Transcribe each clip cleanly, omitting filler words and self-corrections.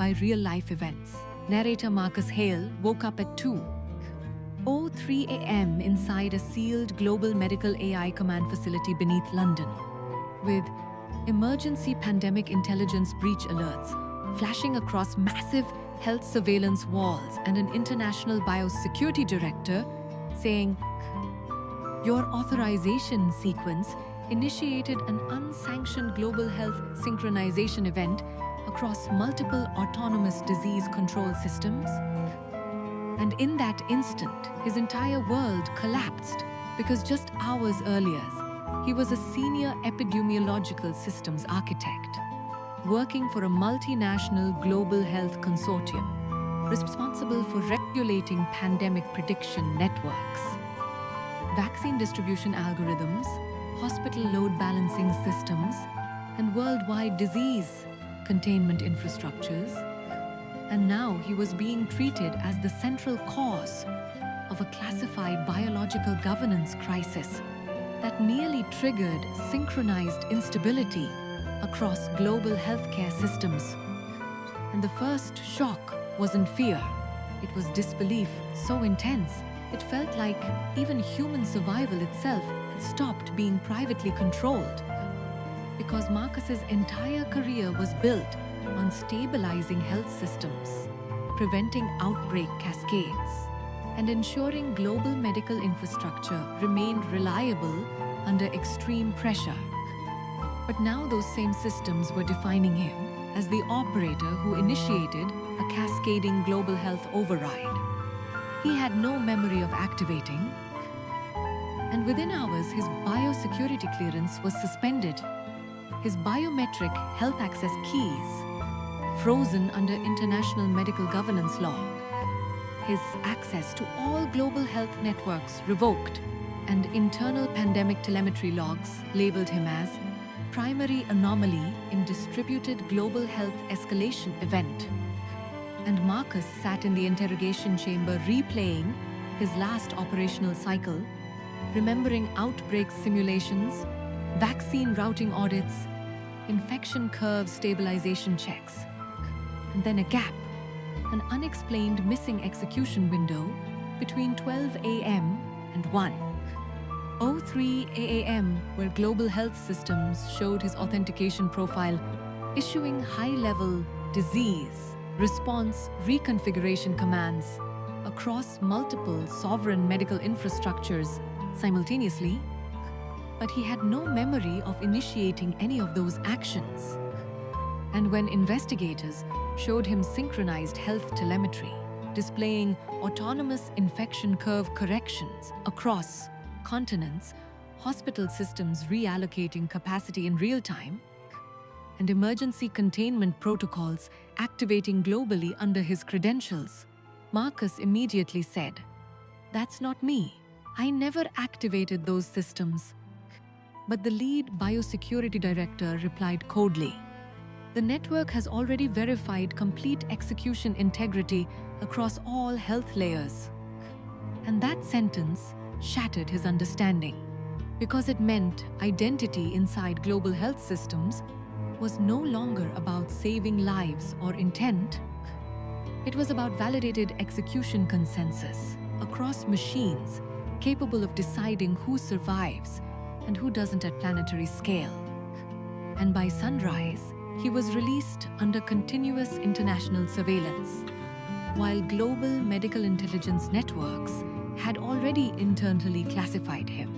by real-life events. Narrator Marcus Hale woke up at 2:03 a.m. inside a sealed global medical AI command facility beneath London, with emergency pandemic intelligence breach alerts flashing across massive health surveillance walls and an international biosecurity director saying, "Your authorization sequence initiated an unsanctioned global health synchronization event across multiple autonomous disease control systems." And in that instant, his entire world collapsed because just hours earlier, he was a senior epidemiological systems architect, working for a multinational global health consortium responsible for regulating pandemic prediction networks, vaccine distribution algorithms, hospital load balancing systems, and worldwide disease containment infrastructures. And now he was being treated as the central cause of a classified biological governance crisis that nearly triggered synchronized instability across global healthcare systems. And the first shock wasn't fear, it was disbelief so intense it felt like even human survival itself had stopped being privately controlled. Because Marcus's entire career was built on stabilizing health systems, preventing outbreak cascades, and ensuring global medical infrastructure remained reliable under extreme pressure. But now those same systems were defining him as the operator who initiated a cascading global health override he had no memory of activating. And within hours, his biosecurity clearance was suspended, his biometric health access keys frozen under international medical governance law, his access to all global health networks revoked, and internal pandemic telemetry logs labeled him as primary anomaly in distributed global health escalation event. And Marcus sat in the interrogation chamber replaying his last operational cycle, remembering outbreak simulations, vaccine routing audits, infection curve stabilization checks. And then a gap, an unexplained missing execution window between 12 a.m. and 1:03 a.m. where global health systems showed his authentication profile, issuing high-level disease response reconfiguration commands across multiple sovereign medical infrastructures simultaneously. But he had no memory of initiating any of those actions. And when investigators showed him synchronized health telemetry, displaying autonomous infection curve corrections across continents, hospital systems reallocating capacity in real time, and emergency containment protocols activating globally under his credentials, Marcus immediately said, "That's not me. I never activated those systems." But the lead biosecurity director replied coldly, "The network has already verified complete execution integrity across all health layers." And that sentence shattered his understanding, because it meant identity inside global health systems was no longer about saving lives or intent. It was about validated execution consensus across machines capable of deciding who survives and who doesn't at planetary scale. And by sunrise, he was released under continuous international surveillance, while global medical intelligence networks had already internally classified him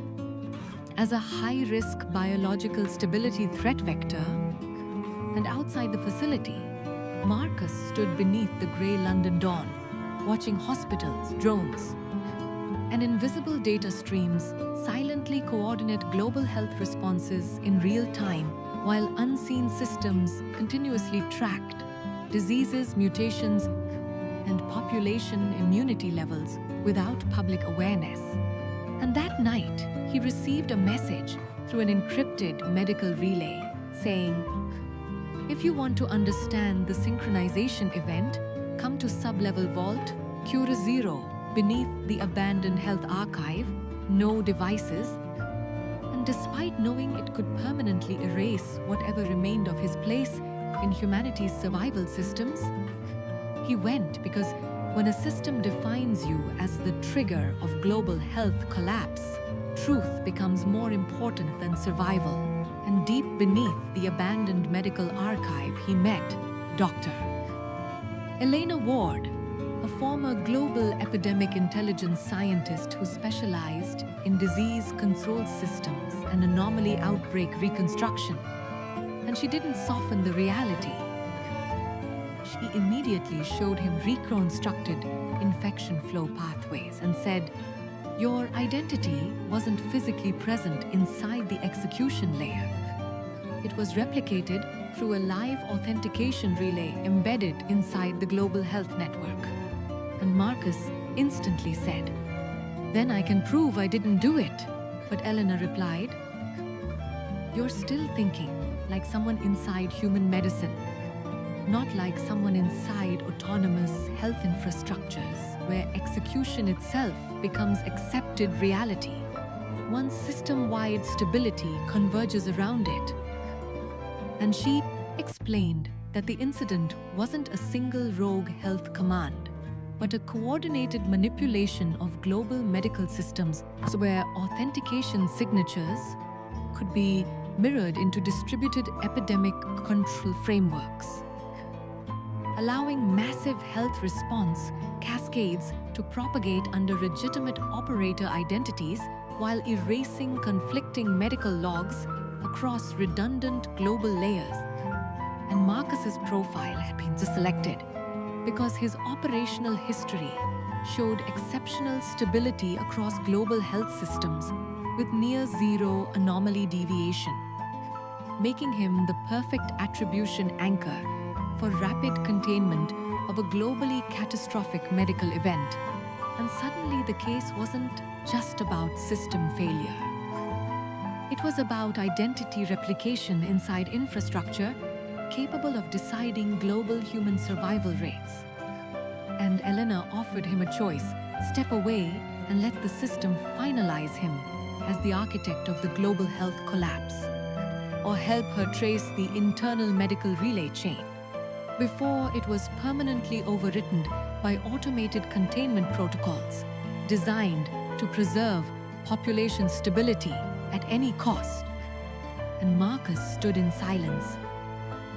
as a high-risk biological stability threat vector. And outside the facility, Marcus stood beneath the grey London dawn, watching hospitals, drones, and invisible data streams silently coordinate global health responses in real time, while unseen systems continuously tracked diseases, mutations, and population immunity levels without public awareness. And that night, he received a message through an encrypted medical relay saying, "If you want to understand the synchronization event, come to Sub-Level Vault, Cura Zero, beneath the abandoned health archive, no devices." And despite knowing it could permanently erase whatever remained of his place in humanity's survival systems? He went because when a system defines you as the trigger of global health collapse, truth becomes more important than survival. And deep beneath the abandoned medical archive, he met Dr. Elena Ward, a former global epidemic intelligence scientist who specialized in disease control systems and anomaly outbreak reconstruction. And she didn't soften the reality. She immediately showed him reconstructed infection flow pathways and said, "Your identity wasn't physically present inside the execution layer. It was replicated through a live authentication relay embedded inside the global health network." And Marcus instantly said, "Then I can prove I didn't do it." But Eleanor replied, "You're still thinking like someone inside human medicine, not like someone inside autonomous health infrastructures where execution itself becomes accepted reality. Once system-wide stability converges around it." And she explained that the incident wasn't a single rogue health command, but a coordinated manipulation of global medical systems where authentication signatures could be mirrored into distributed epidemic control frameworks, allowing massive health response cascades to propagate under legitimate operator identities while erasing conflicting medical logs across redundant global layers. And Marcus's profile had been selected because his operational history showed exceptional stability across global health systems with near zero anomaly deviation, making him the perfect attribution anchor for rapid containment of a globally catastrophic medical event. And suddenly the case wasn't just about system failure. It was about identity replication inside infrastructure capable of deciding global human survival rates. And Elena offered him a choice: step away and let the system finalize him as the architect of the global health collapse, or help her trace the internal medical relay chain before it was permanently overwritten by automated containment protocols designed to preserve population stability at any cost. And Marcus stood in silence,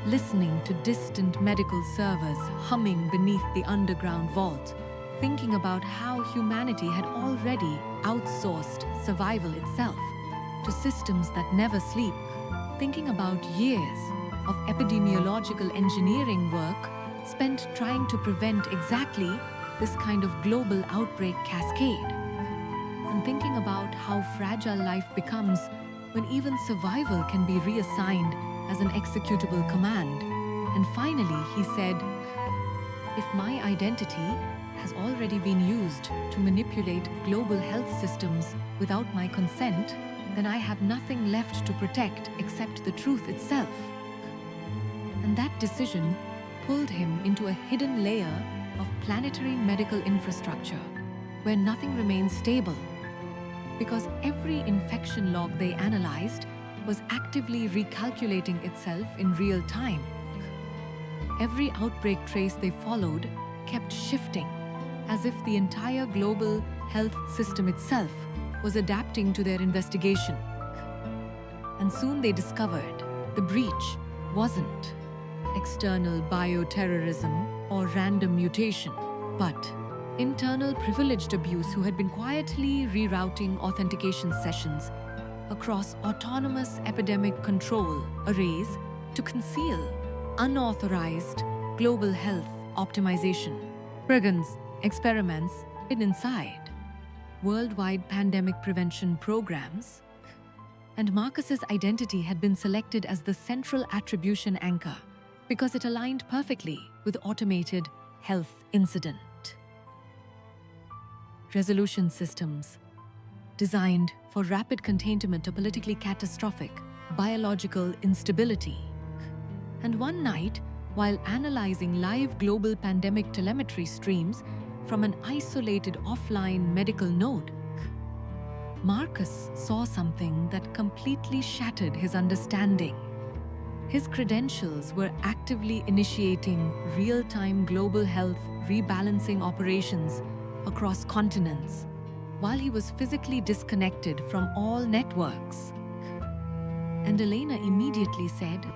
listening to distant medical servers humming beneath the underground vault, thinking about how humanity had already outsourced survival itself to systems that never sleep, thinking about years of epidemiological engineering work spent trying to prevent exactly this kind of global outbreak cascade, and thinking about how fragile life becomes when even survival can be reassigned as an executable command. And finally, he said, "If my identity has already been used to manipulate global health systems without my consent, then I have nothing left to protect except the truth itself." And that decision pulled him into a hidden layer of planetary medical infrastructure where nothing remains stable, because every infection log they analyzed was actively recalculating itself in real time. Every outbreak trace they followed kept shifting, as if the entire global health system itself was adapting to their investigation. And soon they discovered the breach wasn't external bioterrorism or random mutation, but internal privileged abuse who had been quietly rerouting authentication sessions across autonomous epidemic control arrays to conceal unauthorized global health optimization, brigands, experiments hidden inside worldwide pandemic prevention programs. And Marcus's identity had been selected as the central attribution anchor because it aligned perfectly with automated health incident resolution systems designed for rapid containment of politically catastrophic biological instability. And one night, while analyzing live global pandemic telemetry streams from an isolated offline medical node, Marcus saw something that completely shattered his understanding. His credentials were actively initiating real-time global health rebalancing operations across continents, while he was physically disconnected from all networks. And Elena immediately said,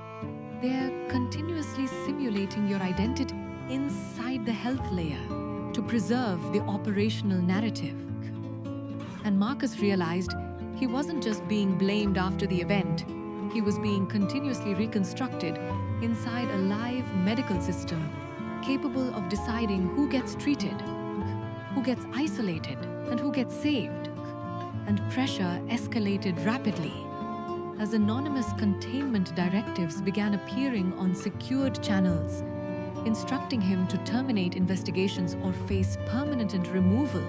"They're continuously simulating your identity inside the health layer to preserve the operational narrative." And Marcus realized he wasn't just being blamed after the event, he was being continuously reconstructed inside a live medical system capable of deciding who gets treated, who gets isolated, and who gets saved. And pressure escalated rapidly as anonymous containment directives began appearing on secured channels, instructing him to terminate investigations or face permanent removal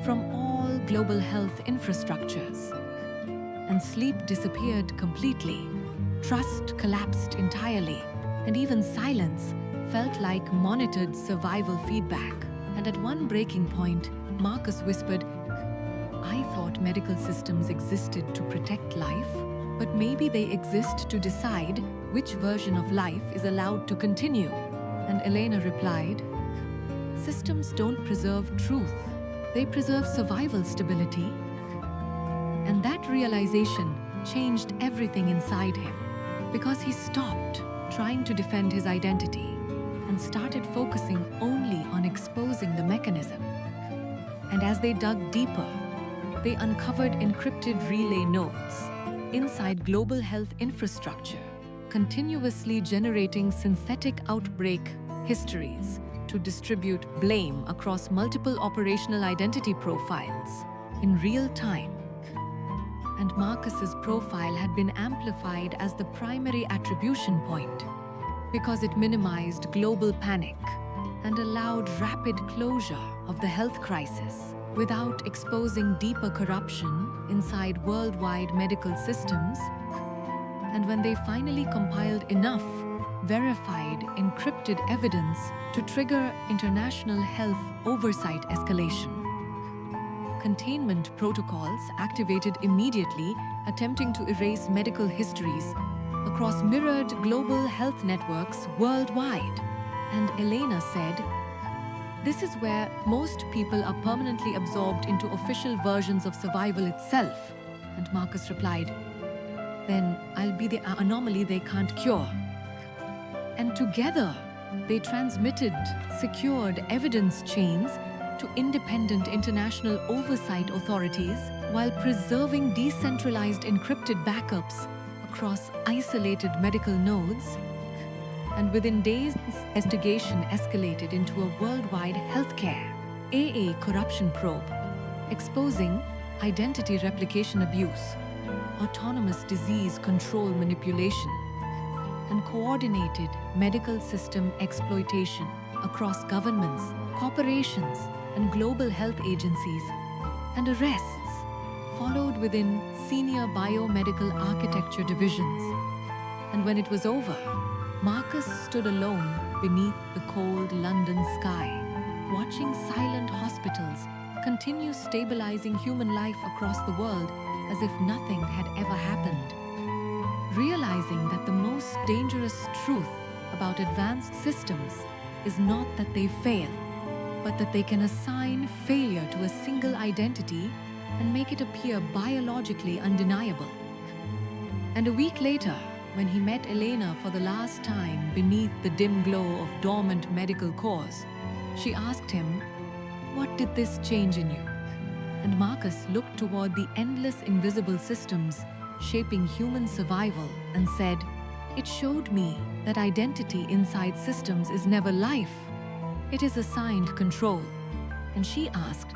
from all global health infrastructures. And sleep disappeared completely, trust collapsed entirely, and even silence felt like monitored survival feedback. And at one breaking point, Marcus whispered, "I thought medical systems existed to protect life, but maybe they exist to decide which version of life is allowed to continue." And Elena replied, "Systems don't preserve truth, they preserve survival stability." And that realization changed everything inside him, because he stopped trying to defend his identity and started focusing only on exposing the mechanism. And as they dug deeper, they uncovered encrypted relay nodes inside global health infrastructure, continuously generating synthetic outbreak histories to distribute blame across multiple operational identity profiles in real time. And Marcus's profile had been amplified as the primary attribution point because it minimized global panic and allowed rapid closure of the health crisis without exposing deeper corruption inside worldwide medical systems. And when they finally compiled enough verified encrypted evidence to trigger international health oversight escalation, containment protocols activated immediately, attempting to erase medical histories across mirrored global health networks worldwide. And Elena said, "This is where most people are permanently absorbed into official versions of survival itself." And Marcus replied, "Then I'll be the anomaly they can't cure." And together, they transmitted secured evidence chains to independent international oversight authorities while preserving decentralized encrypted backups across isolated medical nodes. And within days, investigation escalated into a worldwide healthcare AA corruption probe, exposing identity replication abuse, autonomous disease control manipulation, and coordinated medical system exploitation across governments, corporations, and global health agencies. And arrests followed within senior biomedical architecture divisions. And when it was over, Marcus stood alone beneath the cold London sky, watching silent hospitals continue stabilizing human life across the world as if nothing had ever happened. Realizing that the most dangerous truth about advanced systems is not that they fail, but that they can assign failure to a single identity and make it appear biologically undeniable. And a week later, when he met Elena for the last time beneath the dim glow of dormant medical cores, she asked him, "What did this change in you?" And Marcus looked toward the endless invisible systems shaping human survival and said, "It showed me that identity inside systems is never life. It is assigned control." And she asked,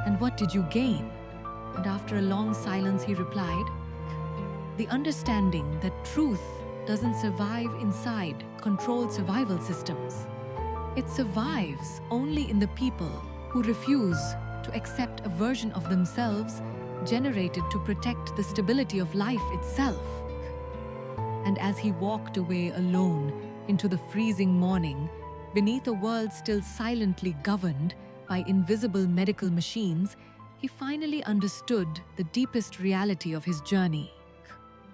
"And what did you gain?" And after a long silence, he replied, "The understanding that truth doesn't survive inside controlled survival systems. It survives only in the people who refuse to accept a version of themselves generated to protect the stability of life itself." And as he walked away alone into the freezing morning, beneath a world still silently governed by invisible medical machines, he finally understood the deepest reality of his journey.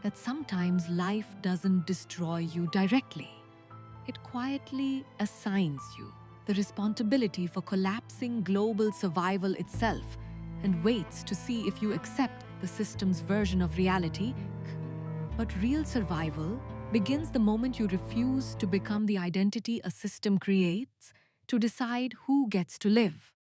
that sometimes life doesn't destroy you directly. It quietly assigns you the responsibility for collapsing global survival itself and waits to see if you accept the system's version of reality. But real survival begins the moment you refuse to become the identity a system creates to decide who gets to live.